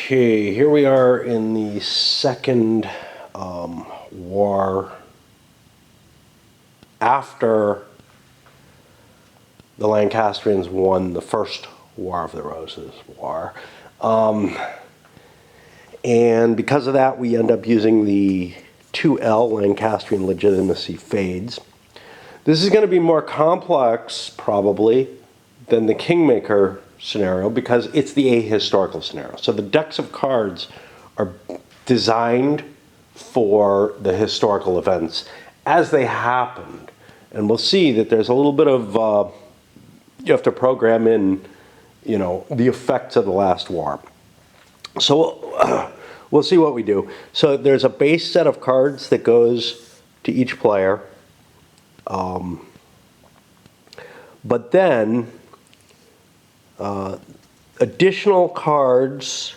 Okay, here we are in the second war after the Lancastrians won the first War of the Roses war. And because of that, we end up using the 2L Lancastrian legitimacy fades. This is going to be more complex, probably, than the Kingmaker scenario because it's the ahistorical scenario. So the decks of cards are designed for the historical events as they happened. And we'll see that there's a little bit of, you have to program in, the effects of the last war. So we'll see what we do. So there's a base set of cards that goes to each player. But then additional cards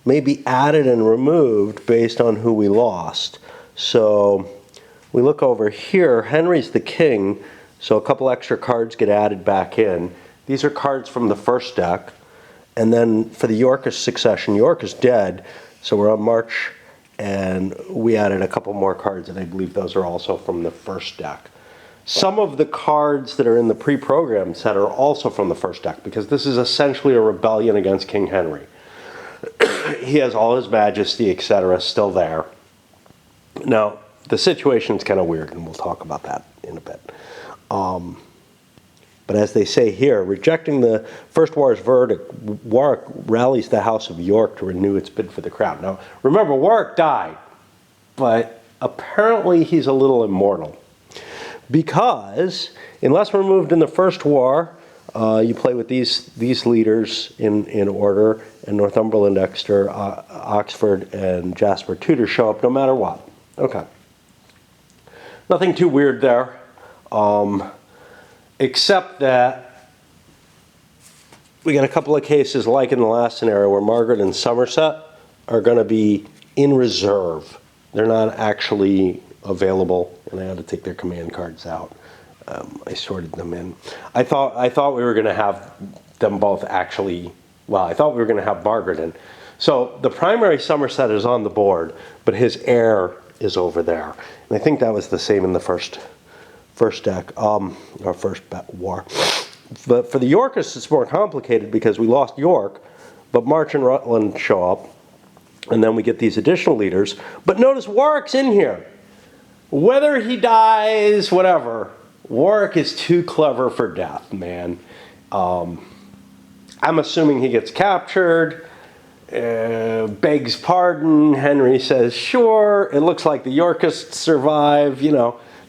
may be added and removed based on who we lost. So we look over here, Henry's the king, so a couple extra cards get added back in. These are cards from the first deck. And then for the Yorkist succession, York is dead, so we're on March, and we added a couple more cards, and I believe those are also from the first deck. Some of the cards that are in the pre-programmed set are also from the first deck, because this is essentially a rebellion against King Henry. He has all his majesty, etc., still there. Now, the situation's kind of weird, and we'll talk about that in a bit. But as they say here, rejecting the First War's verdict, Warwick rallies the House of York to renew its bid for the crown. Now, remember, Warwick died, but apparently he's a little immortal. Because, unless removed in the First War, you play with these leaders in order, and Northumberland, Exeter, Oxford, and Jasper Tudor show up no matter what. Okay. Nothing too weird there, except that we got a couple of cases, like in the last scenario, where Margaret and Somerset are going to be in reserve. They're not actually available, and I had to take their command cards out. I sorted them in. I thought we were going to have them both actually. Well, I thought we were going to have Margaret in. So the primary Somerset is on the board, but his heir is over there, and I think that was the same in the first deck, or first war. But for the Yorkists, it's more complicated because we lost York, but March and Rutland show up, and then we get these additional leaders. But notice Warwick's in here. Whether he dies, whatever, Warwick is too clever for death, man. I'm assuming he gets captured, begs pardon. Henry says, sure. It looks like the Yorkists survive,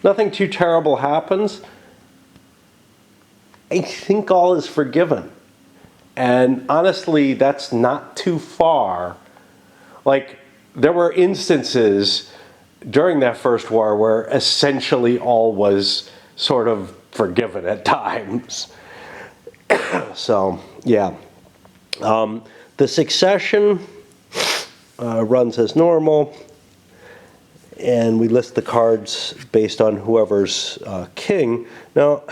Nothing too terrible happens. I think all is forgiven. And honestly, that's not too far. Like, there were instances during that first war where essentially all was sort of forgiven at times. So, yeah. The succession runs as normal. And we list the cards based on whoever's king. Now,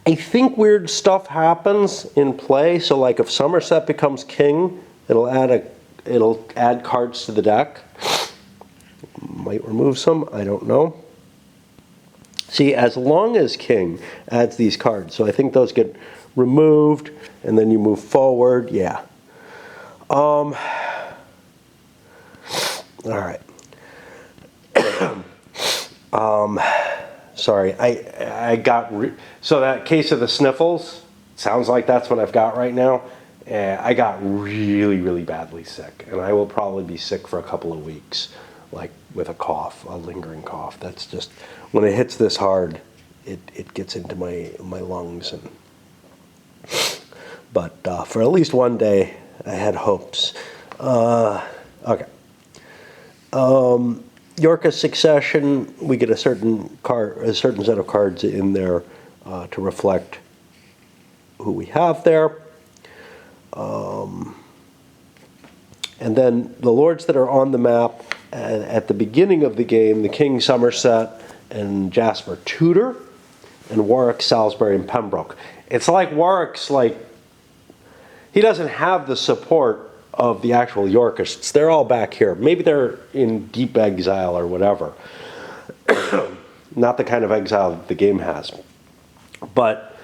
I think weird stuff happens in play. So, like if Somerset becomes king, it'll add cards to the deck. Might remove some. I don't know. See, as long as king adds these cards, so I think those get removed, and then you move forward. Yeah. All right. Sorry, I got, so that case of the sniffles, sounds like that's what I've got right now. I got really, really badly sick, and I will probably be sick for a couple of weeks, like with a cough, a lingering cough. That's just, when it hits this hard, it gets into my lungs. But for at least one day, I had hopes. Okay. Yorkist succession, we get a certain set of cards in there to reflect who we have there. And then the lords that are on the map at the beginning of the game, the King Somerset and Jasper Tudor. and Warwick, Salisbury, and Pembroke. It's like Warwick's like, he doesn't have the support of the actual Yorkists. They're all back here. Maybe they're in deep exile or whatever. Not the kind of exile that the game has. But,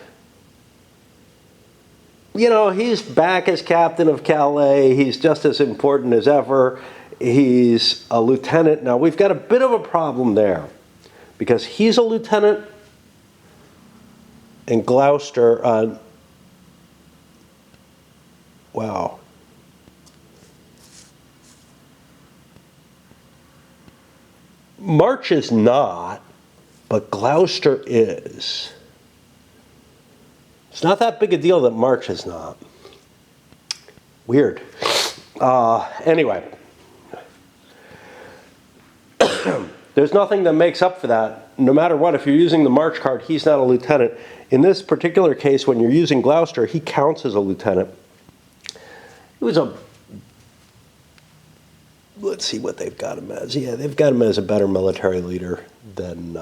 you know, he's back as captain of Calais. He's just as important as ever. He's a lieutenant. Now, we've got a bit of a problem there, because he's a lieutenant and Gloucester, wow. March is not, but Gloucester is. It's not that big a deal that March is not. Weird. Anyway. There's nothing that makes up for that. No matter what, if you're using the March card, he's not a lieutenant. In this particular case, when you're using Gloucester, he counts as a lieutenant. He was a... Let's see what they've got him as. Yeah, they've got him as a better military leader than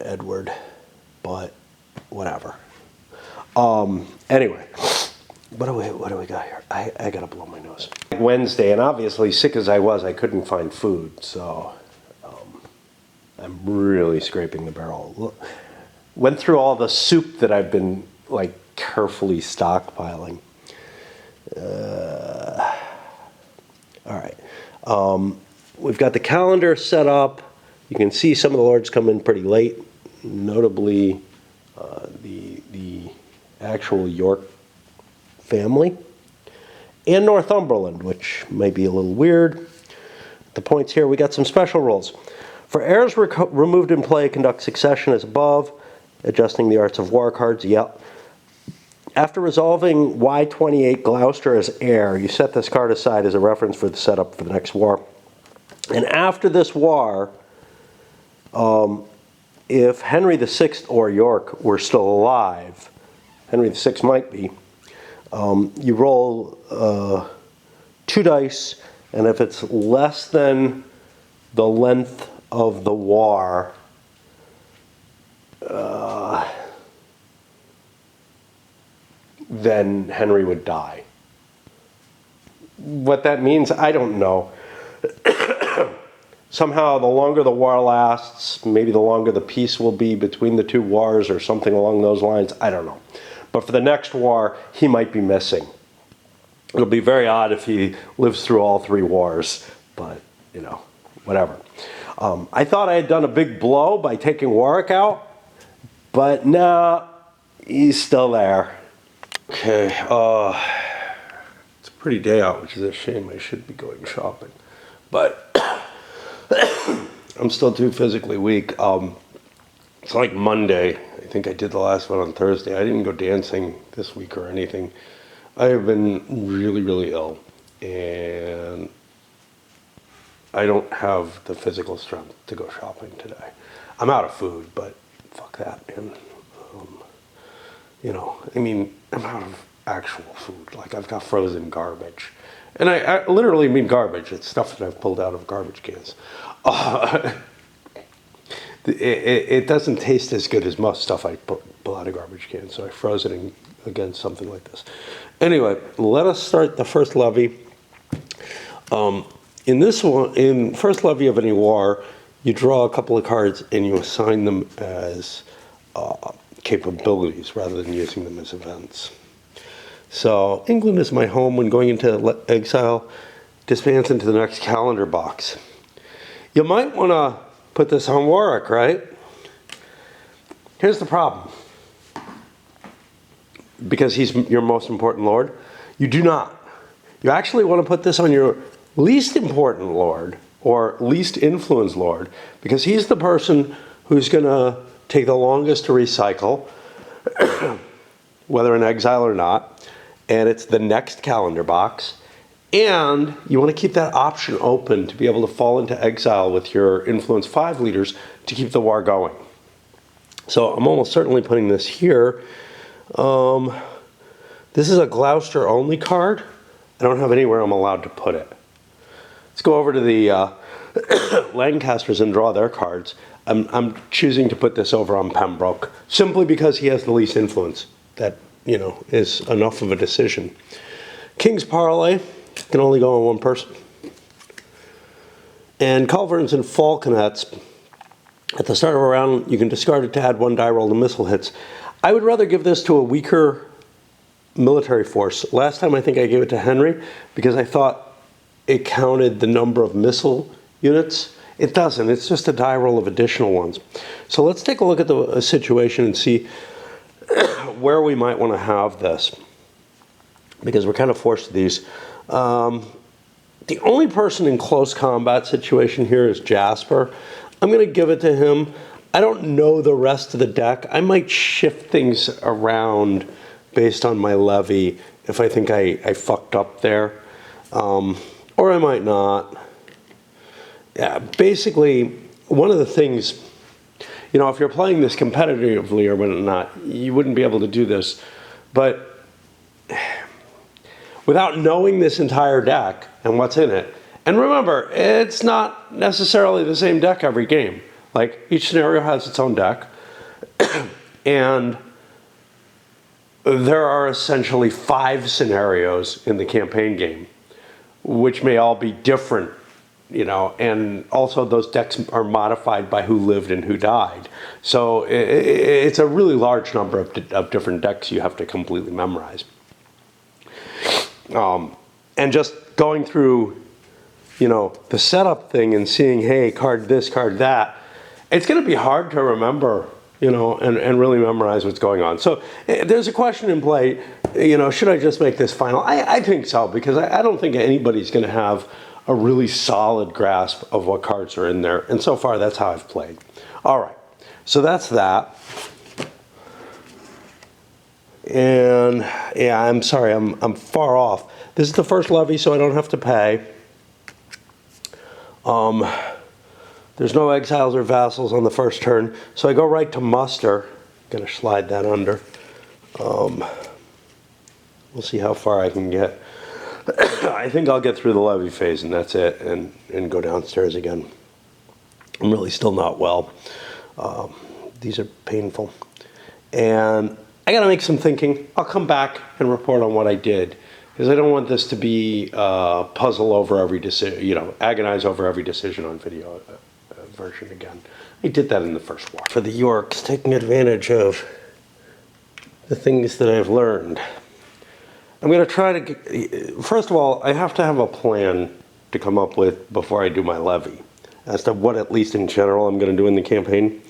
Edward, but whatever. Anyway, what do we got here? I gotta blow my nose. Wednesday, and obviously, sick as I was, I couldn't find food, so I'm really scraping the barrel. Went through all the soup that I've been like carefully stockpiling. All right, we've got the calendar set up. You can see some of the lords come in pretty late, notably the actual York family and Northumberland, which may be a little weird. The points here, we got some special rules. For heirs removed in play, conduct succession as above, adjusting the Arts of War cards, yep. After resolving Y28 Gloucester as heir, you set this card aside as a reference for the setup for the next war. And after this war, if Henry VI or York were still alive, Henry VI might be, you roll 2 dice, and if it's less than the length of the war, then Henry would die. What that means, I don't know. Somehow, the longer the war lasts, maybe the longer the peace will be between the 2 wars or something along those lines. I don't know. But for the next war, he might be missing. It'll be very odd if he lives through all 3 wars, but, you know, whatever. I thought I had done a big blow by taking Warwick out, but no, he's still there. Okay, it's a pretty day out, which is a shame. I should be going shopping, but I'm still too physically weak. It's like Monday. I think I did the last one on Thursday. I didn't go dancing this week or anything. I have been really, really ill, and I don't have the physical strength to go shopping today. I'm out of food, but fuck that, man. You know, I mean, I'm out of actual food. Like, I've got frozen garbage. And I literally mean garbage. It's stuff that I've pulled out of garbage cans. It doesn't taste as good as most stuff I pull out of garbage cans, so I froze it against something like this. Anyway, let us start the first levy. In this one, in first levy of any war, you draw a couple of cards and you assign them as capabilities rather than using them as events. So England is my home when going into exile, disbands into the next calendar box. You might want to put this on Warwick, right? Here's the problem. Because he's your most important lord, you do not. You actually want to put this on your least important lord or least influenced lord, because he's the person who's going to take the longest to recycle, whether in exile or not, and it's the next calendar box. And you want to keep that option open to be able to fall into exile with your influence 5 leaders to keep the war going. So I'm almost certainly putting this here. This is a Gloucester only card. I don't have anywhere I'm allowed to put it. Let's go over to the Lancasters and draw their cards. I'm choosing to put this over on Pembroke, simply because he has the least influence. That, you know, is enough of a decision. King's Parlay can only go on one person. And Culverins and Falconets, at the start of a round, you can discard it to add 1 die roll to missile hits. I would rather give this to a weaker military force. Last time I think I gave it to Henry because I thought it counted the number of missile units. It doesn't. It's just a die roll of additional ones. So let's take a look at the situation and see where we might want to have this, because we're kind of forced to these. The only person in close combat situation here is Jasper. I'm going to give it to him. I don't know the rest of the deck. I might shift things around based on my levy if I think I fucked up there. Or I might not. Yeah, basically, one of the things, you know, if you're playing this competitively or whatnot, you wouldn't be able to do this. But without knowing this entire deck and what's in it, and remember, it's not necessarily the same deck every game. Like, each scenario has its own deck, and there are essentially 5 scenarios in the campaign game, which may all be different, you know, and also those decks are modified by who lived and who died. So it's a really large number of different decks you have to completely memorize. And just going through, you know, the setup thing and seeing, hey, card this, card that, it's going to be hard to remember, you know, and really memorize what's going on. So there's a question in play, you know, should I just make this final? I think so, because I don't think anybody's going to have a really solid grasp of what cards are in there. And so far, that's how I've played. All right, so that's that. And yeah, I'm sorry, I'm far off. This is the first levy, so I don't have to pay. There's no exiles or vassals on the first turn, so I go right to muster. Gonna slide that under. We'll see how far I can get. I think I'll get through the levy phase, and that's it, and go downstairs again. I'm really still not well. These are painful. And I gotta make some thinking. I'll come back and report on what I did, because I don't want this to be puzzle over every decision, you know, agonize over every decision on video version again. I did that in the first war. For the Yorks, taking advantage of the things that I've learned. I'm going to try to get, first of all, I have to have a plan to come up with before I do my levy as to what, at least in general, I'm going to do in the campaign.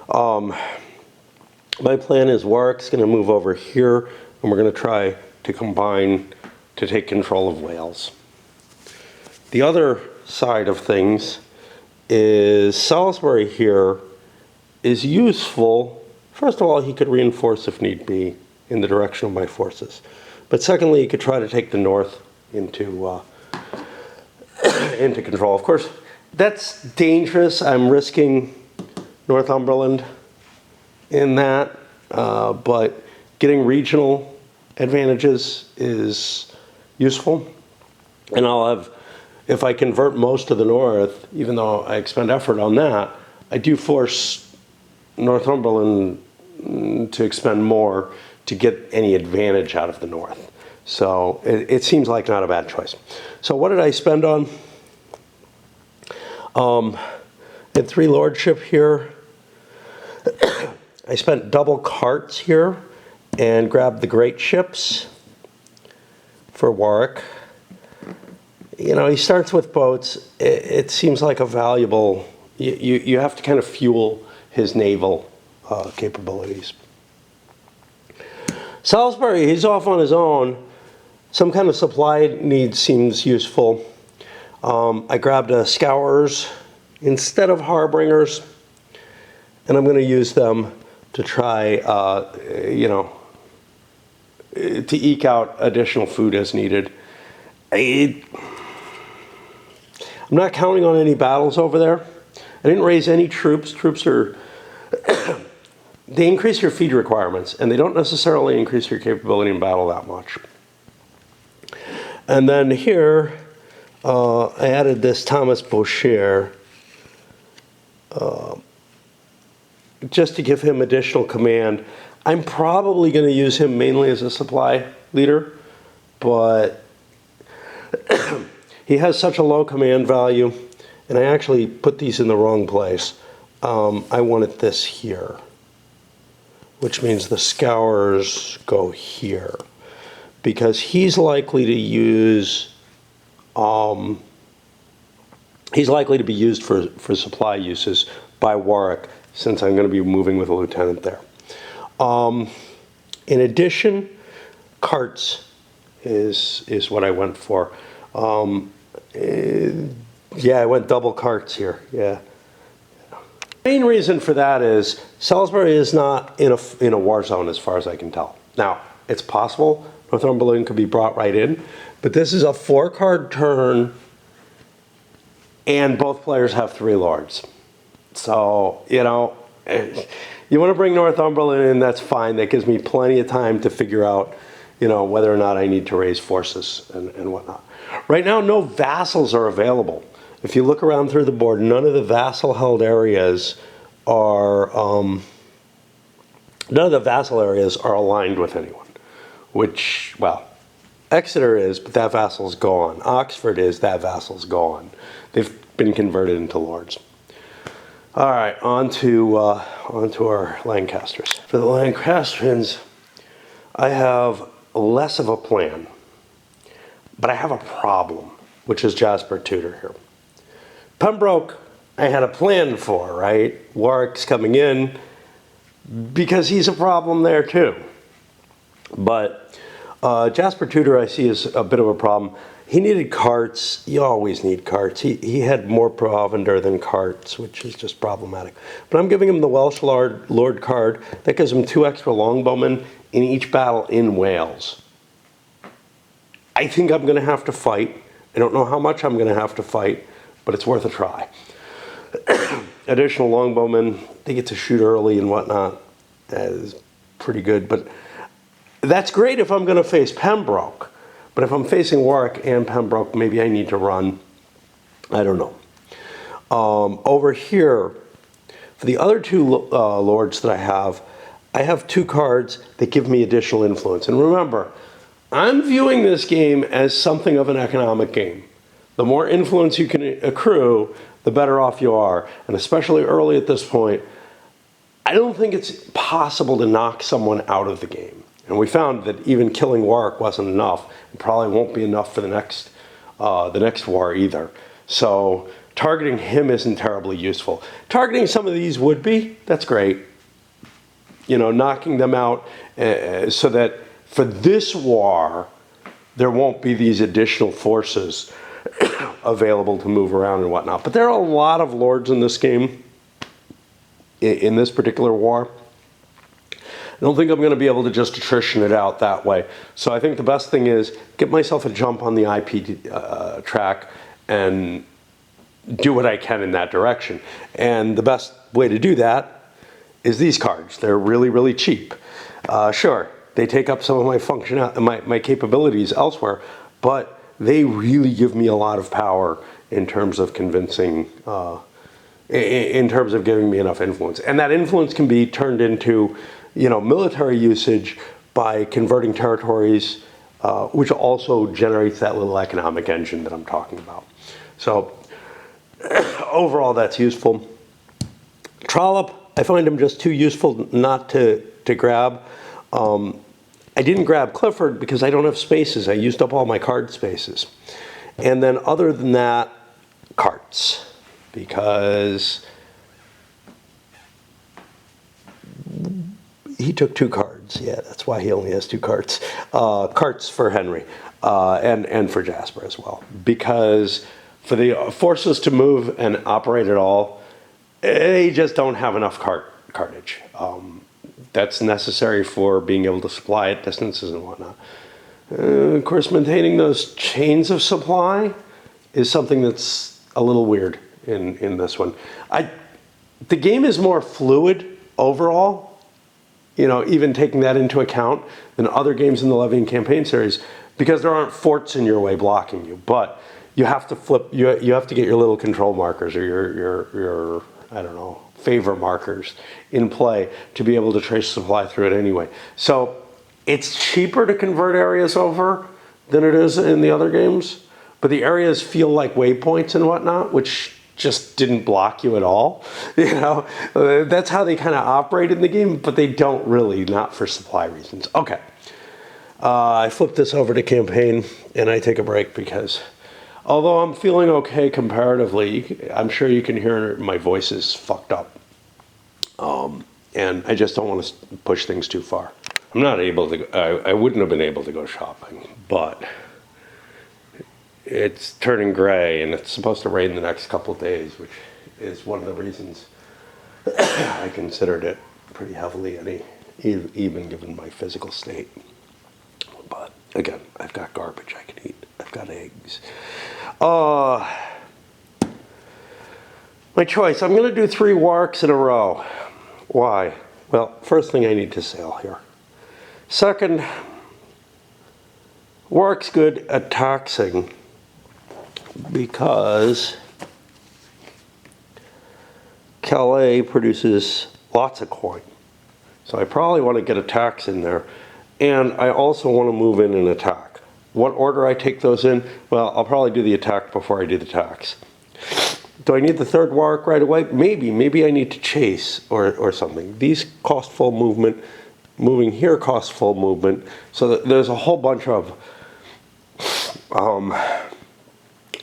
My plan is Warwick's going to move over here, and we're going to try to combine to take control of Wales. The other side of things is Salisbury here is useful. First of all, he could reinforce if need be in the direction of my forces. But secondly, he could try to take the north into into control. Of course, that's dangerous. I'm risking Northumberland in that, but getting regional advantages is useful. And I'll have, if I convert most of the north, even though I expend effort on that, I do force Northumberland to expend more to get any advantage out of the north. So it seems like not a bad choice. So what did I spend on? At 3 lordship here. I spent double carts here and grabbed the great ships for Warwick. You know, he starts with boats. It seems like a valuable, you have to kind of fuel his naval capabilities. Salisbury, he's off on his own. Some kind of supply need seems useful. I grabbed scourers instead of harbingers, and I'm going to use them to try, you know, to eke out additional food as needed. I'm not counting on any battles over there. I didn't raise any troops. Troops are, they increase your feed requirements, and they don't necessarily increase your capability in battle that much. And then here, I added this Thomas Boucher. just to give him additional command. I'm probably going to use him mainly as a supply leader, but he has such a low command value, and I actually put these in the wrong place. I wanted this here, which means the scours go here, because he's likely to use, he's likely to be used for supply uses by Warwick, since I'm going to be moving with a lieutenant there. In addition, carts is what I went for. Yeah, I went double carts here, yeah. The main reason for that is Salisbury is not in a war zone as far as I can tell. Now, it's possible Northumberland could be brought right in, but this is a 4-card turn and both players have 3 lords. So, you know, you want to bring Northumberland in, that's fine. That gives me plenty of time to figure out, you know, whether or not I need to raise forces and whatnot. Right now, no vassals are available. If you look around through the board, none of the vassal-held areas are, none of the vassal areas are aligned with anyone, which, well, Exeter is, but that vassal's gone. Oxford is, that vassal's gone. They've been converted into lords. All right, on to our Lancasters. For the Lancastrians, I have less of a plan, but I have a problem, which is Jasper Tudor here. Pembroke, I had a plan for, right? Warwick's coming in because he's a problem there too. But Jasper Tudor I see is a bit of a problem. He needed carts. You always need carts. He had more provender than carts, which is just problematic. But I'm giving him the Welsh Lord card. That gives him 2 extra longbowmen in each battle in Wales. I think I'm going to have to fight. I don't know how much I'm going to have to fight, but it's worth a try. Additional longbowmen, they get to shoot early and whatnot. That is pretty good. But that's great if I'm going to face Pembroke. But if I'm facing Warwick and Pembroke, maybe I need to run. I don't know. Over here, for the other 2 lords that I have 2 cards that give me additional influence. And remember, I'm viewing this game as something of an economic game. The more influence you can accrue, the better off you are. And especially early at this point, I don't think it's possible to knock someone out of the game. And we found that even killing Warwick wasn't enough. It probably won't be enough for the next war either. So targeting him isn't terribly useful. Targeting some of these would be, that's great. You know, knocking them out so that for this war, there won't be these additional forces available to move around and whatnot. But there are a lot of lords in this game, in this particular war. I don't think I'm going to be able to just attrition it out that way. So I think the best thing is get myself a jump on the IP track and do what I can in that direction. And the best way to do that is these cards. They're really, really cheap. Sure, they take up some of my my capabilities elsewhere, but they really give me a lot of power in terms of convincing, in terms of giving me enough influence. And that influence can be turned into, you know, military usage by converting territories, which also generates that little economic engine that I'm talking about. So overall, that's useful. Trollope, I find him just too useful not to grab. I didn't grab Clifford because I don't have spaces. I used up all my card spaces. And then other than that, carts, because he took 2 cards. Yeah, that's why he only has 2 cards. Carts for Henry and for Jasper as well. Because for the forces to move and operate at all, they just don't have enough cartage. That's necessary for being able to supply at distances and whatnot. Of course, maintaining those chains of supply is something that's a little weird in this one. The game is more fluid overall, you know, even taking that into account, than other games in the Levy and Campaign series, because there aren't forts in your way blocking you. But you have to flip. You have to get your little control markers or your I don't know, favor markers in play to be able to trace supply through it anyway. So it's cheaper to convert areas over than it is in the other games, but the areas feel like waypoints and whatnot, which just didn't block you at all. You know, that's how they kind of operate in the game, but they don't really, not for supply reasons. Okay. I flip this over to campaign and I take a break because although I'm feeling okay comparatively, I'm sure you can hear my voice is fucked up. And I just don't want to push things too far. I'm not able to, I wouldn't have been able to go shopping, but it's turning gray and it's supposed to rain the next couple of days, which is one of the reasons I considered it pretty heavily, even given my physical state. But again, I've got garbage I can eat. I've got eggs. My choice, I'm going to do 3 Warwicks in a row. Why? Well, first thing, I need to sail here. Second, Warwick's good at taxing because Calais produces lots of coin. So I probably want to get a tax in there. And I also want to move in and attack. What order I take those in? Well, I'll probably do the attack before I do the tax. Do I need the 3rd Warwick right away? Maybe I need to chase or something. These cost full movement. Moving here costs full movement. So there's a whole bunch of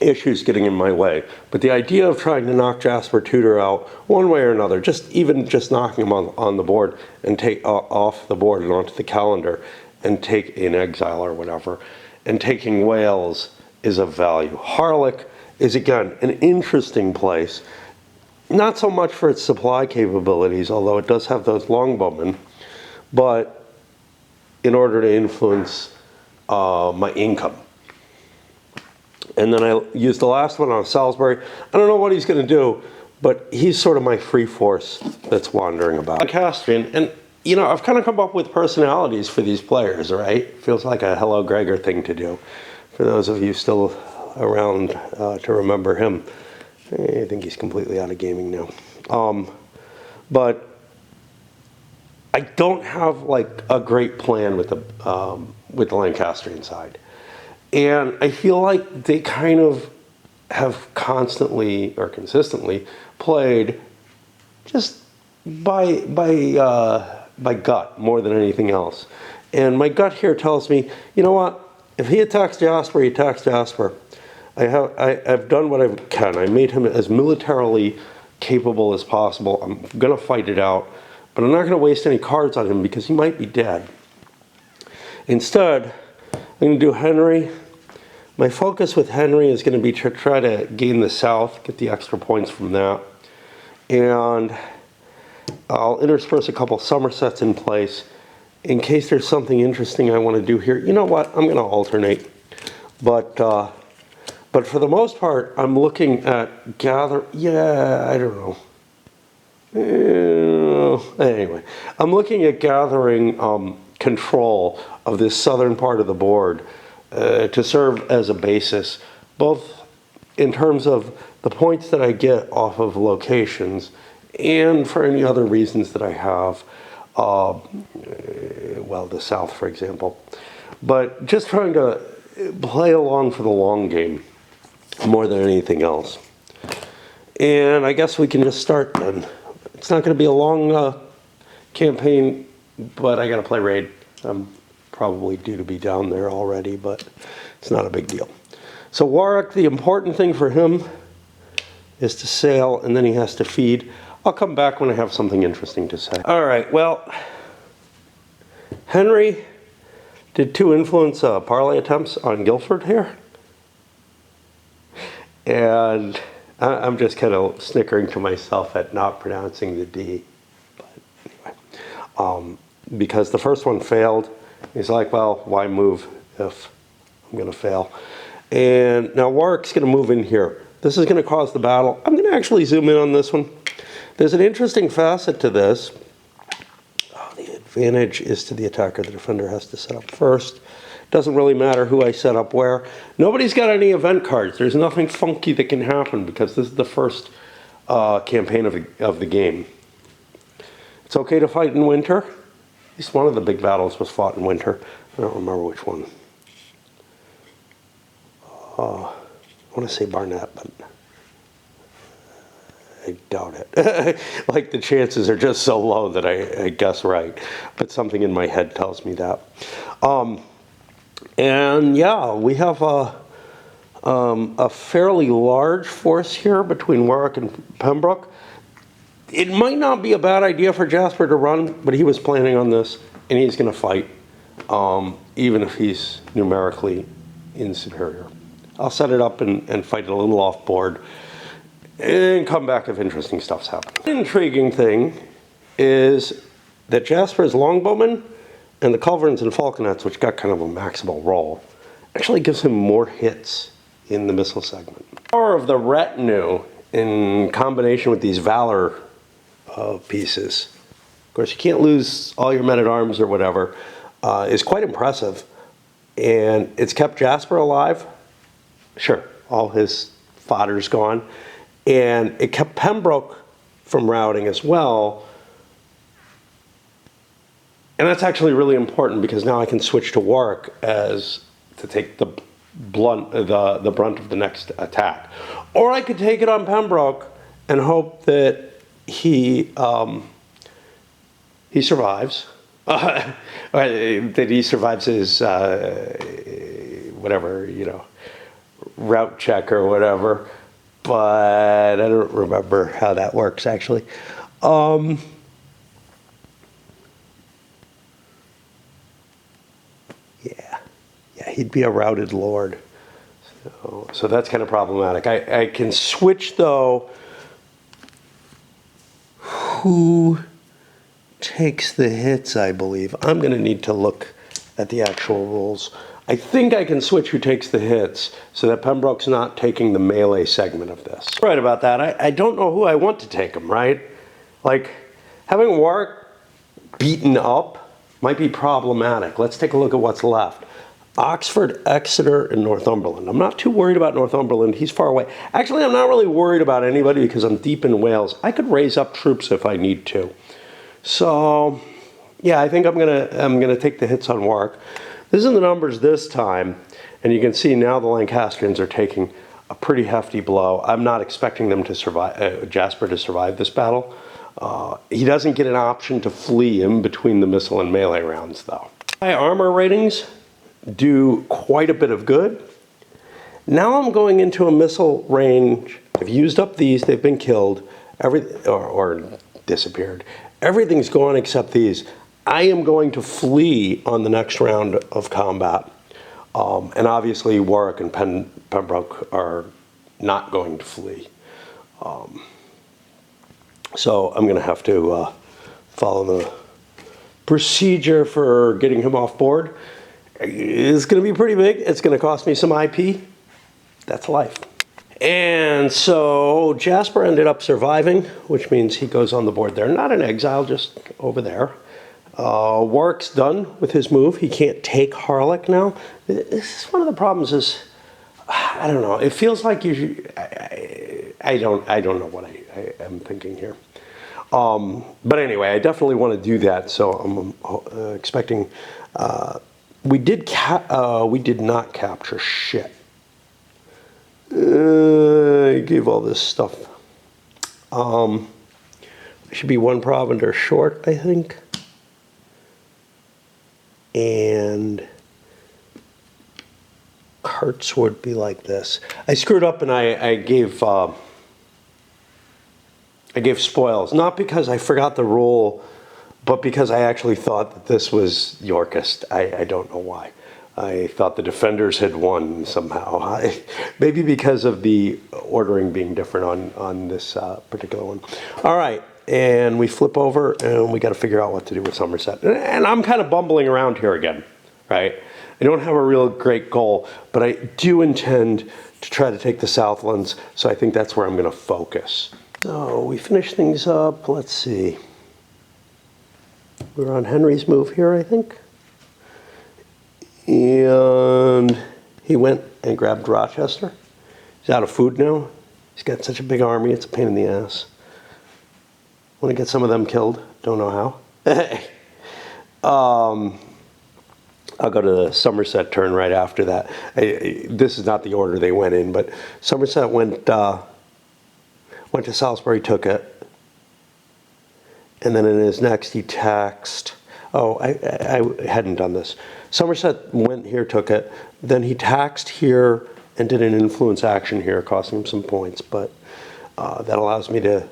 issues getting in my way. But the idea of trying to knock Jasper Tudor out one way or another, even just knocking him on the board and take off the board and onto the calendar and take in exile or whatever, and taking Wales is of value. Harlech is, again, an interesting place. Not so much for its supply capabilities, although it does have those longbowmen, but in order to influence my income. And then I used the last one on Salisbury. I don't know what he's going to do, but he's sort of my free force that's wandering about. Lancastrian, and you know, I've kind of come up with personalities for these players, right? Feels like a Hello Gregor thing to do. For those of you still around to remember him, I think he's completely out of gaming now. But I don't have like a great plan with the Lancastrian side. And I feel like they kind of have constantly or consistently played just by gut more than anything else. And my gut here tells me, you know what? If he attacks Jasper, he attacks Jasper. I've done what I can. I made him as militarily capable as possible. I'm going to fight it out, but I'm not going to waste any cards on him because he might be dead. Instead, I'm going to do Henry. My focus with Henry is going to be to try to gain the south, get the extra points from that. And I'll intersperse a couple Somersets in place in case there's something interesting I want to do here. You know what? I'm going to alternate. But for the most part, I'm looking at gather. Yeah, I don't know. Anyway, I'm looking at gathering control of this southern part of the board to serve as a basis, both in terms of the points that I get off of locations and for any other reasons that I have, well, the south, for example. But just trying to play along for the long game more than anything else. And I guess we can just start then. It's not going to be a long campaign, but I got to play raid. I'm probably due to be down there already, but it's not a big deal. So Warwick, the important thing for him is to sail, and then he has to feed. I'll come back when I have something interesting to say. All right, well, Henry did 2 influence parlay attempts on Guildford here. And I'm just kind of snickering to myself at not pronouncing the D. But anyway, because the first one failed, he's like, well, why move if I'm going to fail? And now Warwick's going to move in here. This is going to cause the battle. I'm going to actually zoom in on this one. There's an interesting facet to this. Oh, the advantage is to the attacker. The defender has to set up first. Doesn't really matter who I set up where. Nobody's got any event cards. There's nothing funky that can happen because this is the first campaign of the game. It's okay to fight in winter. At least one of the big battles was fought in winter. I don't remember which one. I want to say Barnett, but I doubt it. Like, the chances are just so low that I guess right. But something in my head tells me that. And yeah, we have a fairly large force here between Warwick and Pembroke. It might not be a bad idea for Jasper to run, but he was planning on this, and he's going to fight, even if he's numerically inferior. I'll set it up and fight it a little off board, and come back if interesting stuff's happened. The intriguing thing is that Jasper's longbowmen and the culverins and falconets, which got kind of a maximal roll, actually gives him more hits in the missile segment. The power of the retinue in combination with these valor pieces, of course you can't lose all your men-at-arms or whatever, is quite impressive. And it's kept Jasper alive. Sure, all his fodder's gone. And it kept Pembroke from routing as well. And that's actually really important, because now I can switch to Warwick as to take the brunt of the next attack. Or I could take it on Pembroke and hope that he survives. That he survives his whatever, route check or whatever. But I don't remember how that works, actually. Yeah, he'd be a routed lord. So that's kind of problematic. I can switch, though, who takes the hits, I believe. I'm going to need to look at the actual rules. I think I can switch who takes the hits so that Pembroke's not taking the melee segment of this. Right about that. I don't know who I want to take him, right? Like, having Warwick beaten up might be problematic. Let's take a look at what's left. Oxford, Exeter, and Northumberland. I'm not too worried about Northumberland. He's far away. Actually, I'm not really worried about anybody because I'm deep in Wales. I could raise up troops if I need to. So, yeah, I think I'm gonna take the hits on Warwick. This is the numbers this time, and you can see now the Lancastrians are taking a pretty hefty blow. I'm not expecting them to survive, Jasper to survive this battle. He doesn't get an option to flee in between the missile and melee rounds, though. My armor ratings do quite a bit of good. Now I'm going into a missile range. I've used up these, they've been killed, or disappeared. Everything's gone except these. I am going to flee on the next round of combat. And obviously Warwick and Pembroke are not going to flee. So I'm going to have to follow the procedure for getting him off board. It's going to be pretty big. It's going to cost me some IP. That's life. And so Jasper ended up surviving, which means he goes on the board there. Not in exile, just over there. Warwick's done with his move. He can't take Harlech now. This is one of the problems is, I don't know. It feels like you should, I don't know what I am thinking here. But anyway, I definitely want to do that. So I'm expecting, we did not capture shit. I gave all this stuff. I should be one provender short, I think. And carts would be like this. I screwed up and I gave spoils, not because I forgot the rule, but because I actually thought that this was Yorkist. I don't know why. I thought the defenders had won somehow. Maybe because of the ordering being different on this particular one. All right. And we flip over and we got to figure out what to do with Somerset. And I'm kind of bumbling around here again, right? I don't have a real great goal, but I do intend to try to take the Southlands. So I think that's where I'm going to focus. So we finish things up. Let's see. We're on Henry's move here, I think. And he went and grabbed Rochester. He's out of food now. He's got such a big army, it's a pain in the ass. Want to get some of them killed, don't know how. I'll go to the Somerset turn right after that. This is not the order they went in, but Somerset went to Salisbury, took it. And then in his next, he taxed. Oh, I hadn't done this. Somerset went here, took it. Then he taxed here and did an influence action here, costing him some points. But that allows me to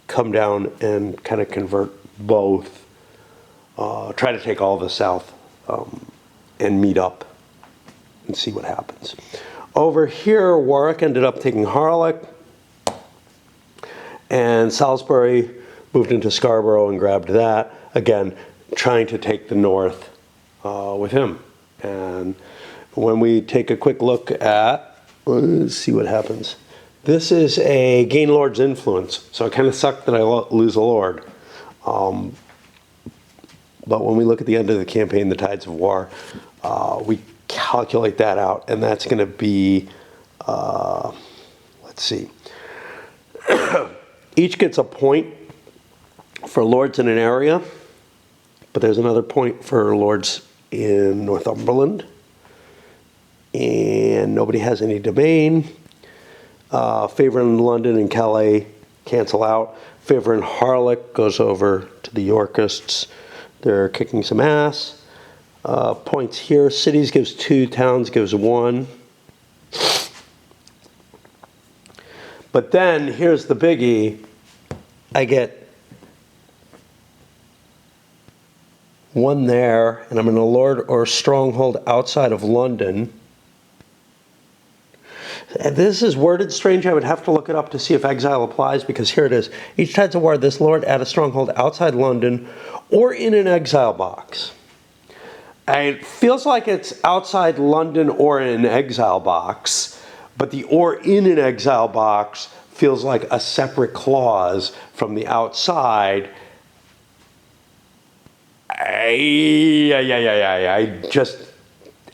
come down and kind of convert both. Try to take all the south and meet up and see what happens. Over here, Warwick ended up taking Harlech. And Salisbury moved into Scarborough and grabbed that. Again, trying to take the north with him. And when we take a quick look at, let's see what happens. This is a gain lord's influence. So it kind of sucked that I lose a lord. But when we look at the end of the campaign, the Tides of War, we calculate that out. And that's going to be, let's see. Each gets a point for lords in an area, but there's another point for lords in Northumberland. And nobody has any domain. Favor in London and Calais cancel out. Favor in Harlech goes over to the Yorkists. They're kicking some ass. Points here. Cities gives 2, towns gives 1. But then, here's the biggie. I get 1 there, and I'm in a lord or stronghold outside of London. And this is worded strange. I would have to look it up to see if exile applies, because here it is. Each Tides of War, this lord at a stronghold outside London or in an exile box. And it feels like it's outside London or in an exile box, but the or in an exile box feels like a separate clause from the outside.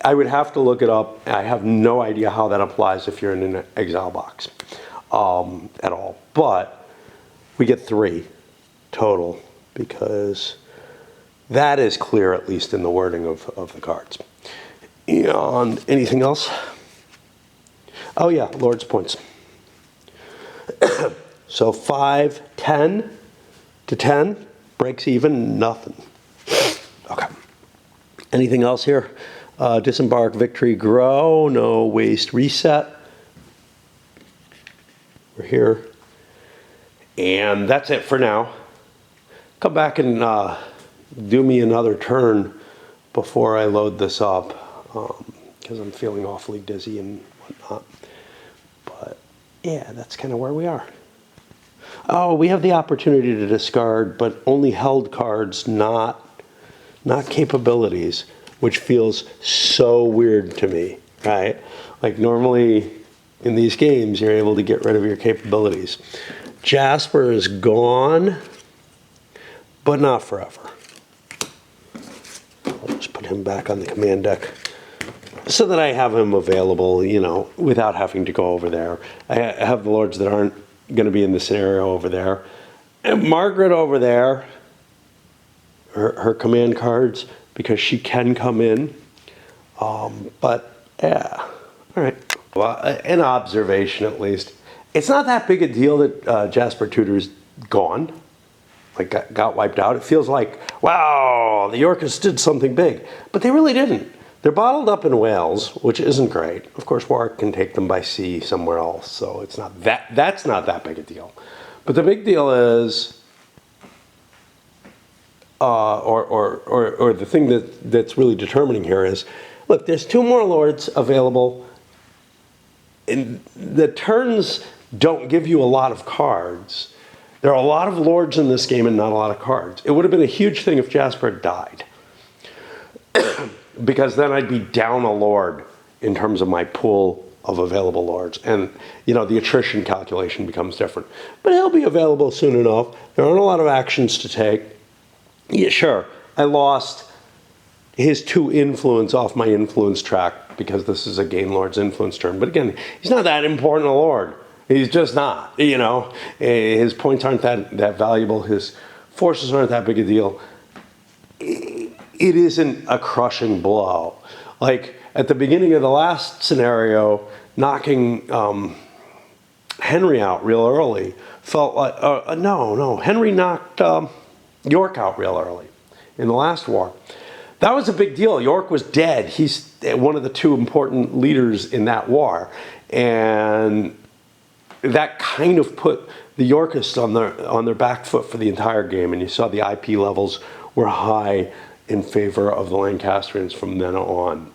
I would have to look it up. I have no idea how that applies if you're in an exile box at all. But we get 3 total, because that is clear, at least in the wording of the cards. And anything else? Oh yeah, Lord's points. So 5, 10 to 10, breaks even, nothing. Okay. Anything else here? Disembark, victory, grow, no waste, reset. We're here. And that's it for now. Come back and do me another turn before I load this up, because I'm feeling awfully dizzy and whatnot. But yeah, that's kind of where we are. Oh, we have the opportunity to discard, but only held cards, not capabilities, which feels so weird to me, right? Like normally in these games, you're able to get rid of your capabilities. Jasper is gone, but not forever. I'll just put him back on the command deck so that I have him available, without having to go over there. I have the lords that aren't going to be in the scenario over there. And Margaret over there, her command cards, because she can come in. But yeah, all right. Well, an observation at least. It's not that big a deal that Jasper Tudor's gone, like got wiped out. It feels like, wow, the Yorkists did something big, but they really didn't. They're bottled up in Wales, which isn't great. Of course, Warwick can take them by sea somewhere else, so it's not that's not that big a deal. But the big deal is, or the thing that's really determining here is, look, there's 2 more lords available, and the turns don't give you a lot of cards. There are a lot of lords in this game and not a lot of cards. It would have been a huge thing if Jasper had died, because then I'd be down a lord in terms of my pool of available lords. And, the attrition calculation becomes different. But he'll be available soon enough. There aren't a lot of actions to take. Yeah, sure, I lost his 2 influence off my influence track because this is a gain lord's influence turn. But again, he's not that important a lord. He's just not, you know. His points aren't that valuable. His forces aren't that big a deal. It isn't a crushing blow. Like at the beginning of the last scenario, knocking Henry out real early felt like, no, Henry knocked York out real early in the last war. That was a big deal. York was dead. He's one of the two important leaders in that war. And that kind of put the Yorkists on their back foot for the entire game. And you saw the IP levels were high in favor of the Lancastrians from then on,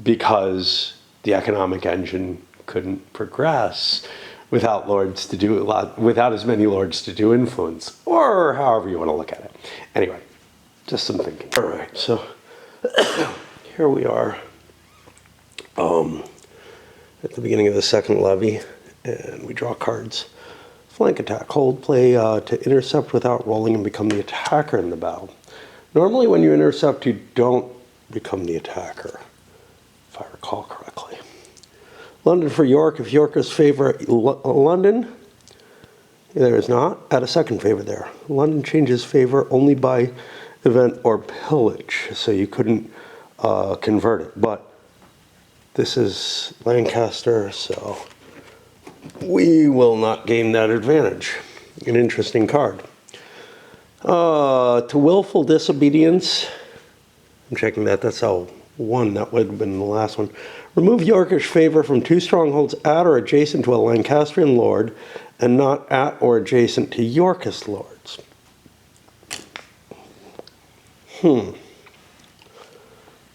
because the economic engine couldn't progress without lords to do without as many lords to do influence, or however you want to look at it. Anyway, just some thinking. All right, so here we are at the beginning of the second levy, and we draw cards. Flank attack, hold play to intercept without rolling and become the attacker in the battle. Normally when you intercept, you don't become the attacker, if I recall correctly. London for York. If Yorkists favor London, there is not. Add a second favor there. London changes favor only by event or pillage, so you couldn't convert it. But this is Lancaster, so we will not gain that advantage. An interesting card. To willful disobedience, I'm checking that, that's how one, that would have been the last one. Remove Yorkish favor from two strongholds at or adjacent to a Lancastrian lord, and not at or adjacent to Yorkist lords.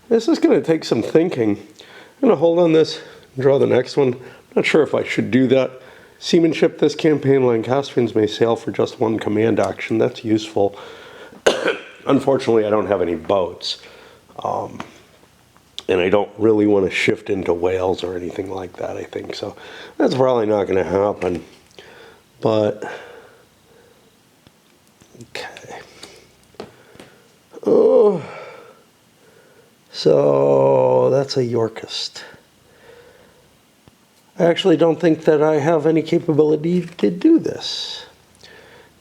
This is going to take some thinking. I'm going to hold on this and draw the next one. I'm not sure if I should do that. Seamanship this campaign, Lancastrians may sail for just one command action. That's useful. Unfortunately, I don't have any boats. And I don't really want to shift into Wales or anything like that, I think. So that's probably not going to happen. But, okay. Oh, so that's a Yorkist. I actually don't think that I have any capability to do this.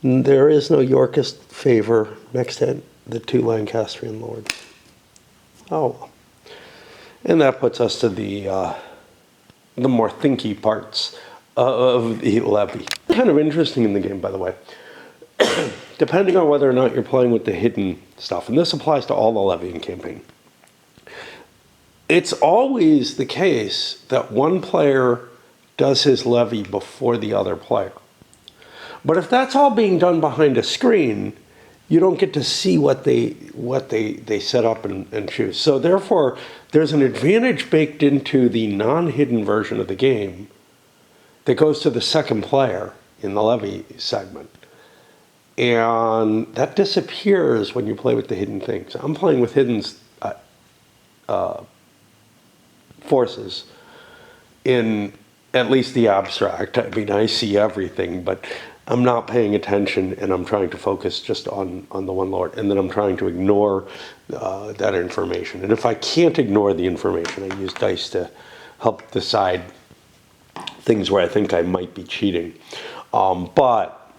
There is no Yorkist favor next to the two Lancastrian lords. Oh, well. And that puts us to the more thinky parts of the levy. Kind of interesting in the game, by the way. Depending on whether or not you're playing with the hidden stuff, and this applies to all the levying campaign, it's always the case that one player does his levy before the other player. But if that's all being done behind a screen, you don't get to see what they set up and choose. So therefore, there's an advantage baked into the non-hidden version of the game that goes to the second player in the levy segment. And that disappears when you play with the hidden things. I'm playing with hidden forces in at least the abstract. I mean, I see everything, but I'm not paying attention, and I'm trying to focus just on the one lord, and then I'm trying to ignore that information. And if I can't ignore the information, I use dice to help decide things where I think I might be cheating. But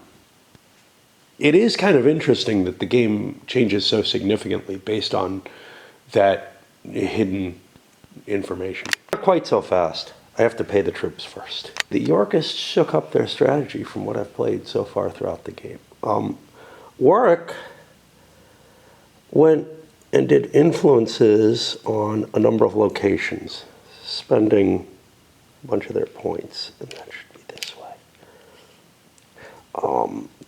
it is kind of interesting that the game changes so significantly based on that hidden information. Not quite so fast. I have to pay the troops first. The Yorkists shook up their strategy from what I've played so far throughout the game. Warwick went and did influences on a number of locations, spending a bunch of their points, and that should be this way.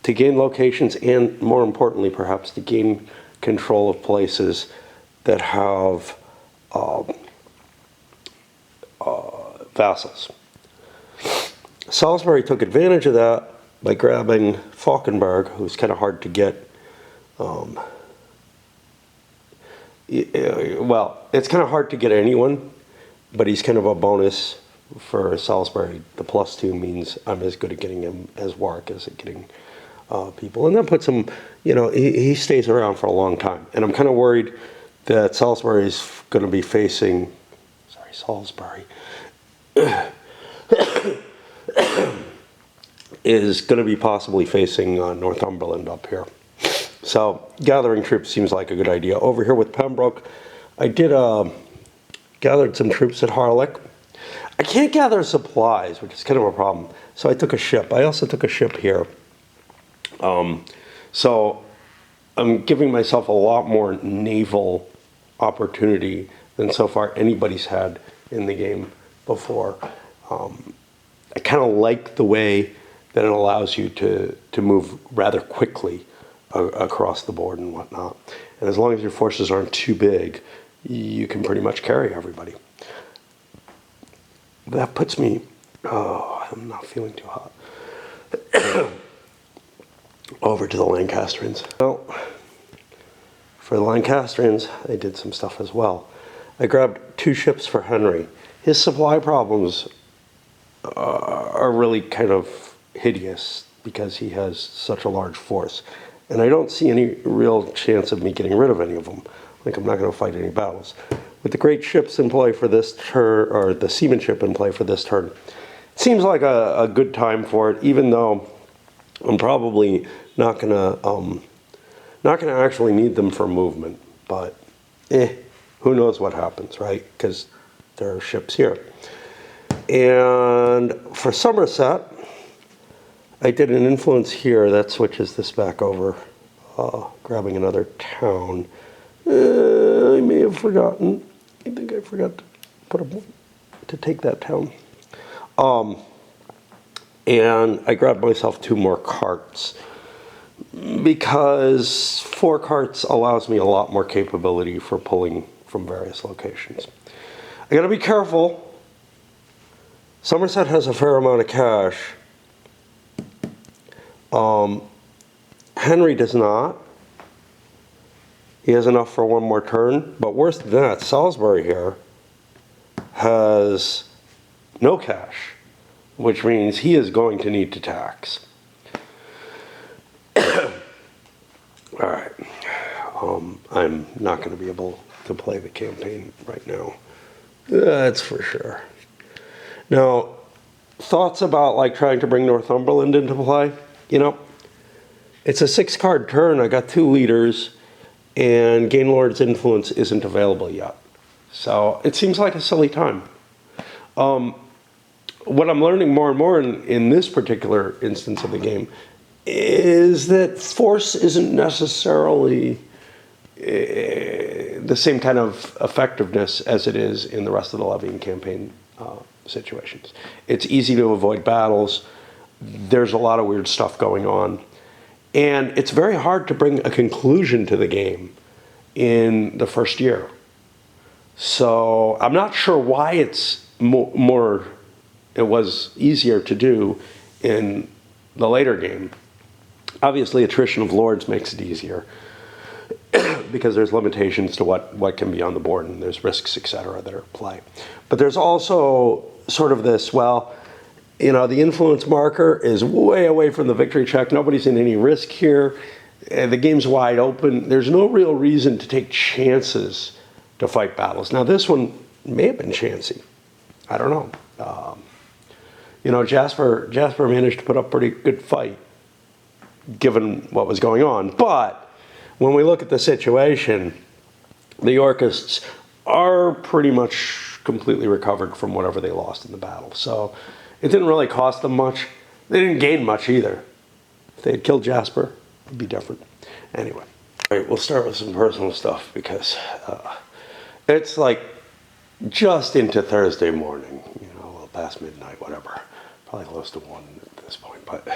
To gain locations, and more importantly perhaps, to gain control of places that have vassals. Salisbury took advantage of that by grabbing Falkenberg, who's kind of hard to get. Well, it's kind of hard to get anyone, but he's kind of a bonus for Salisbury. The +2 means I'm as good at getting him as Warwick is at getting people. And that puts him, you know, he stays around for a long time. And I'm kind of worried that Salisbury is going to be facing, Salisbury. is going to be possibly facing Northumberland up here. So gathering troops seems like a good idea. Over here with Pembroke, I did gathered some troops at Harlech. I can't gather supplies, which is kind of a problem. So I took a ship. I also took a ship here. So I'm giving myself a lot more naval opportunity than so far anybody's had in the game before. I kind of like the way that it allows you to move rather quickly across the board and whatnot. And as long as your forces aren't too big, you can pretty much carry everybody. That puts me, I'm not feeling too hot, over to the Lancastrians. Well, for the Lancastrians, I did some stuff as well. I grabbed 2 ships for Henry. His supply problems are really kind of hideous because he has such a large force. And I don't see any real chance of me getting rid of any of them. Like, I'm not going to fight any battles. With the great ships in play for this turn, or the seamanship in play for this turn, it seems like a good time for it, even though I'm probably not going to actually need them for movement. But, who knows what happens, right? Because there are ships here. And for Somerset, I did an influence here. That switches this back over, grabbing another town. I may have forgotten. I think I forgot to take that town. And I grabbed myself 2 more carts because 4 carts allows me a lot more capability for pulling from various locations. I gotta be careful. Somerset has a fair amount of cash. Henry does not. He has enough for 1 more turn, but worse than that, Salisbury here has no cash, which means he is going to need to tax. All right. I'm not going to be able to play the campaign right now. That's for sure. Now, thoughts about like trying to bring Northumberland into play? You know, it's a 6-card turn. I got 2 leaders, and Gainlord's influence isn't available yet. So it seems like a silly time. What I'm learning more and more in this particular instance of the game is that force isn't necessarily the same kind of effectiveness as it is in the rest of the levying campaign situations. It's easy to avoid battles. There's a lot of weird stuff going on. And it's very hard to bring a conclusion to the game in the first year. So I'm not sure why it's it was easier to do in the later game. Obviously, attrition of lords makes it easier because there's limitations to what can be on the board, and there's risks, etc., that are at play. But there's also sort of this, well, you know, the influence marker is way away from the victory check. Nobody's in any risk here. The game's wide open. There's no real reason to take chances to fight battles. Now, this one may have been chancy. I don't know. You know, Jasper managed to put up a pretty good fight given what was going on. But when we look at the situation, the Yorkists are pretty much completely recovered from whatever they lost in the battle. So it didn't really cost them much. They didn't gain much either. If they had killed Jasper, it'd be different. Anyway, all right, we'll start with some personal stuff because it's like just into Thursday morning, you know, a little past midnight, whatever. Probably close to 1 at this point, but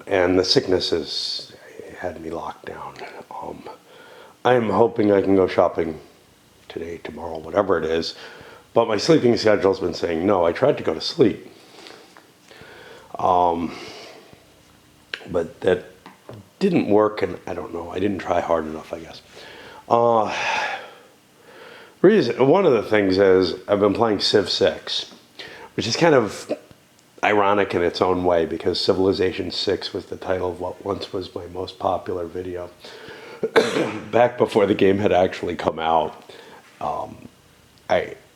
and the sickness has had me locked down. I'm hoping I can go shopping today, tomorrow, whatever it is, but my sleeping schedule's been saying no. I tried to go to sleep, but that didn't work, and I don't know. I didn't try hard enough, I guess. One of the things is I've been playing Civ 6, which is kind of ironic in its own way because Civilization 6 was the title of what once was my most popular video. Back before the game had actually come out,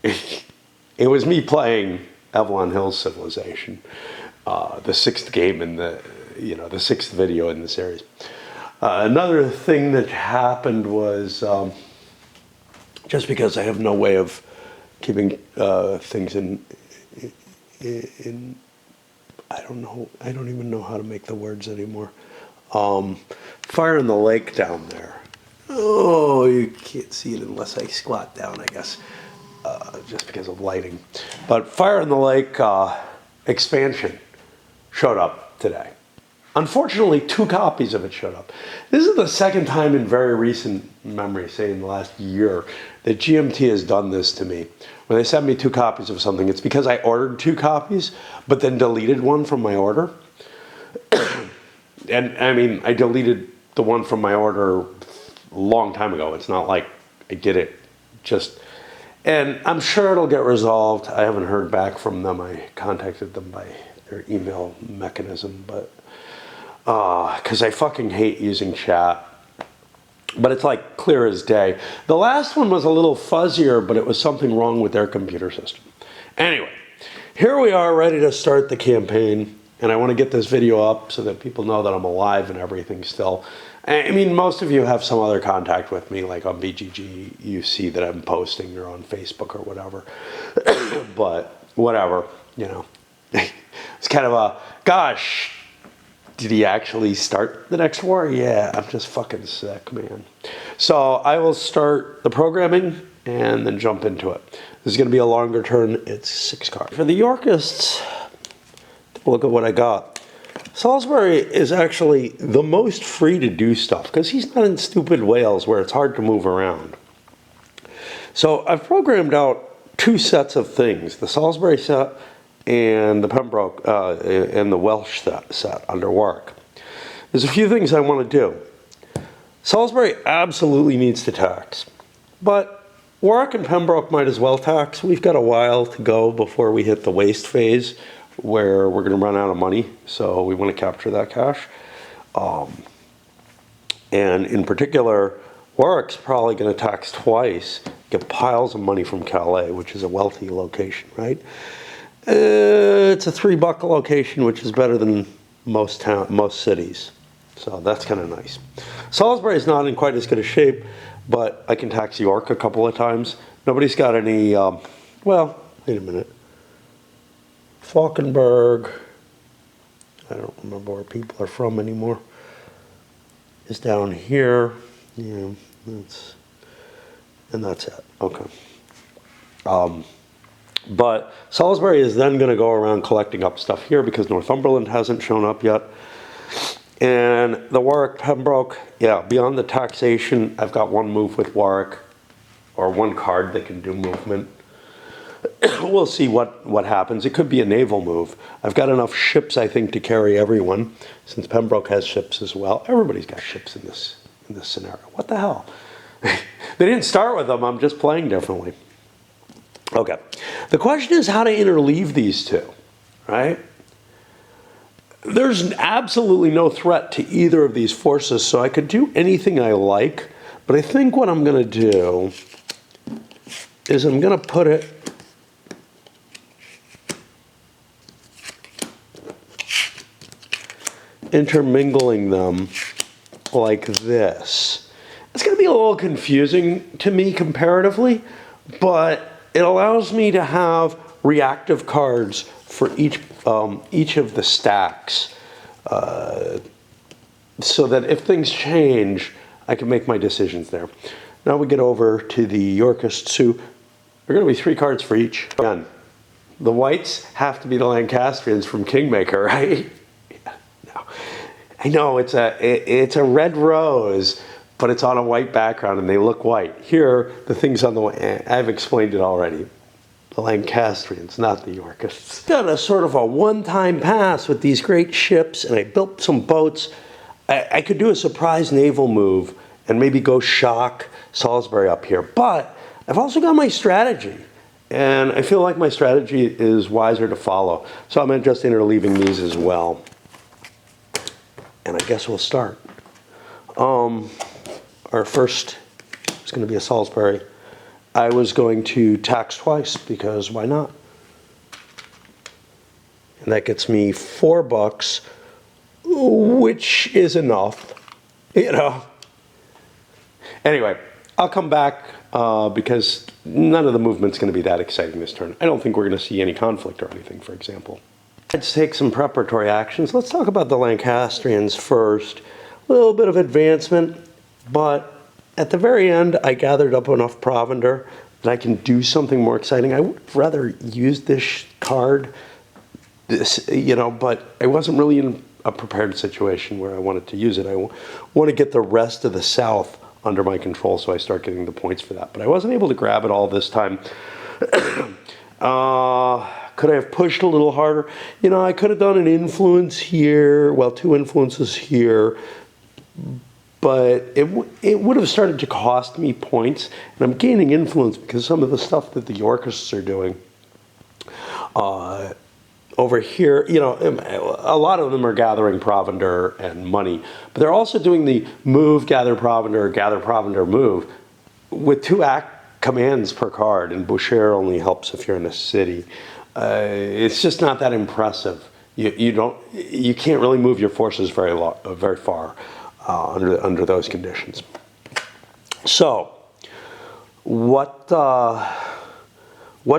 it was me playing Avalon Hill's Civilization. the sixth game in the, the sixth video in the series. Another thing that happened was, just because I have no way of keeping things in, I don't even know how to make the words anymore. Fire in the lake down there. Oh, you can't see it unless I squat down, I guess, just because of lighting. But Fire in the Lake expansion showed up today. Unfortunately, 2 copies of it showed up. This is the second time in very recent memory, say in the last year, that GMT has done this to me. When they send me 2 copies of something, it's because I ordered 2 copies, but then deleted one from my order. And I mean, I deleted the one from my order a long time ago. It's not like I did it just, and I'm sure it'll get resolved. I haven't heard back from them. I contacted them by their email mechanism, but because I fucking hate using chat. But it's like clear as day. The last one was a little fuzzier, but it was something wrong with their computer system. Anyway, here we are ready to start the campaign. And I want to get this video up so that people know that I'm alive and everything still. I mean, most of you have some other contact with me, like on BGG, you see that I'm posting, or on Facebook or whatever. But whatever, It's kind of a, gosh, did he actually start the next war? Yeah, I'm just fucking sick, man. So I will start the programming and then jump into it. This is going to be a longer turn. It's 6 cards. For the Yorkists, look at what I got. Salisbury is actually the most free to do stuff because he's not in stupid Wales where it's hard to move around. So I've programmed out 2 sets of things, the Salisbury set and the Pembroke and the Welsh set under Warwick. There's a few things I want to do. Salisbury absolutely needs to tax, but Warwick and Pembroke might as well tax. We've got a while to go before we hit the waste phase, where we're going to run out of money, so we want to capture that cash. And in particular, Warwick's probably going to tax twice, get piles of money from Calais, which is a wealthy location, right? It's a $3 location, which is better than most cities. So that's kind of nice. Salisbury is not in quite as good a shape, but I can tax York a couple of times. Nobody's got any, well, wait a minute. Falkenberg, I don't remember where people are from anymore, is down here. Yeah, that's it. Okay. But Salisbury is then going to go around collecting up stuff here because Northumberland hasn't shown up yet. And the Warwick Pembroke, yeah, beyond the taxation, I've got 1 move with Warwick, or 1 card that can do movement. We'll see what happens. It could be a naval move. I've got enough ships, I think, to carry everyone, since Pembroke has ships as well. Everybody's got ships in this scenario. What the hell? They didn't start with them. I'm just playing differently. Okay. The question is how to interleave these 2, right? There's absolutely no threat to either of these forces, so I could do anything I like. But I think what I'm going to do is I'm going to put it intermingling them like this. It's going to be a little confusing to me comparatively, but it allows me to have reactive cards for each of the stacks, so that if things change, I can make my decisions there. Now we get over to the Yorkists, who are going to be 3 cards for each. Again, the whites have to be the Lancastrians from Kingmaker, right? I know it's a red rose, but it's on a white background and they look white. Here, the thing's on the white. I've explained it already. The Lancastrians, not the Yorkists. Got a sort of a one-time pass with these great ships, and I built some boats. I could do a surprise naval move and maybe go shock Salisbury up here, but I've also got my strategy, and I feel like my strategy is wiser to follow. So I'm just interleaving these as well. And I guess we'll start. Our first is going to be a Salisbury. I was going to tax twice because why not? and that gets me $4, which is enough, you know. Anyway, I'll come back because none of the movement's going to be that exciting this turn. I don't think we're going to see any conflict or anything, for example. Let's take some preparatory actions. Let's talk about the Lancastrians first. A little bit of advancement, but at the very end, I gathered up enough provender that I can do something more exciting. I would rather use this card, but I wasn't really in a prepared situation where I wanted to use it. I want to get the rest of the South under my control, so I start getting the points for that. But I wasn't able to grab it all this time. Could I have pushed a little harder? I could have done an influence here, well, 2 influences here, but it would have started to cost me points, and I'm gaining influence because some of the stuff that the Yorkists are doing over here, a lot of them are gathering provender and money, but they're also doing the move, gather provender, move with 2 commands per card, and Boucher only helps if you're in a city. It's just not that impressive. You can't really move your forces very far under those conditions. So, what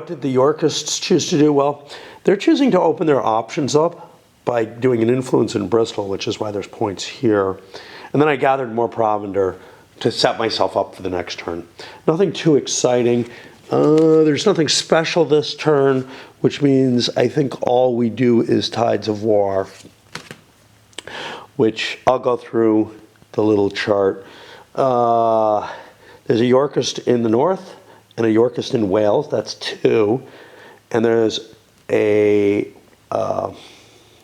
did the Yorkists choose to do? Well, they're choosing to open their options up by doing an influence in Bristol, which is why there's points here. And then I gathered more provender to set myself up for the next turn. Nothing too exciting. There's nothing special this turn, which means I think all we do is Tides of War, which I'll go through the little chart. There's a Yorkist in the north and a Yorkist in Wales. That's 2. And there's a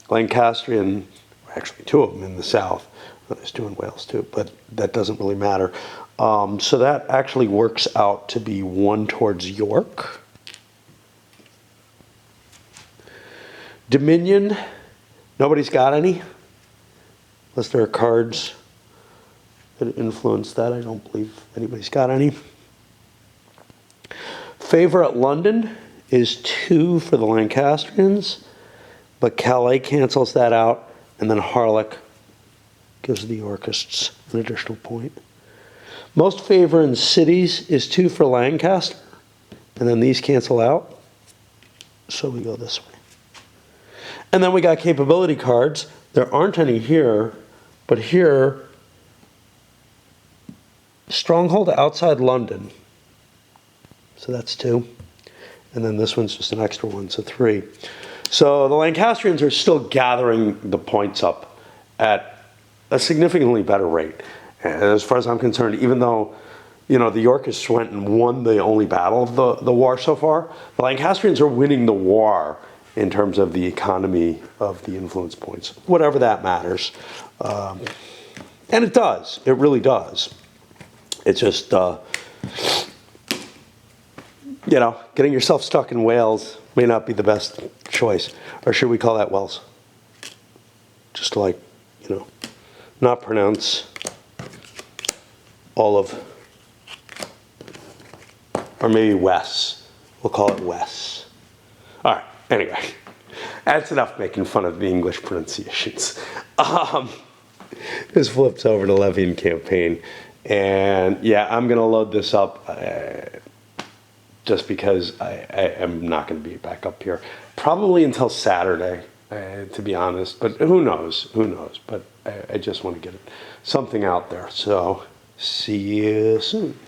Lancastrian, actually 2 of them in the south. There's 2 in Wales too, but that doesn't really matter. So that actually works out to be 1 towards York. Dominion, nobody's got any, unless there are cards that influence that. I don't believe anybody's got any. Favor at London is 2 for the Lancastrians, but Calais cancels that out, and then Harlech gives the Yorkists an additional point. Most favor in cities is 2 for Lancaster, and then these cancel out, so we go this way. And then we got capability cards. There aren't any here, but here, stronghold outside London, so that's 2. And then this one's just an extra 1, so 3. So the Lancastrians are still gathering the points up at a significantly better rate. And as far as I'm concerned, even though the Yorkists went and won the only battle of the war so far, the Lancastrians are winning the war in terms of the economy of the influence points, whatever that matters. And it does. It really does. It's just, getting yourself stuck in Wales may not be the best choice. Or should we call that Wells? Just to not pronounce all of, or maybe Wes. We'll call it Wes. All right, anyway, that's enough making fun of the English pronunciations. This flips over to Levy and campaign. And yeah, I'm going to load this up just because I am not going to be back up here. Probably until Saturday, to be honest. But who knows? Who knows? But I just want to get something out there. So see you soon.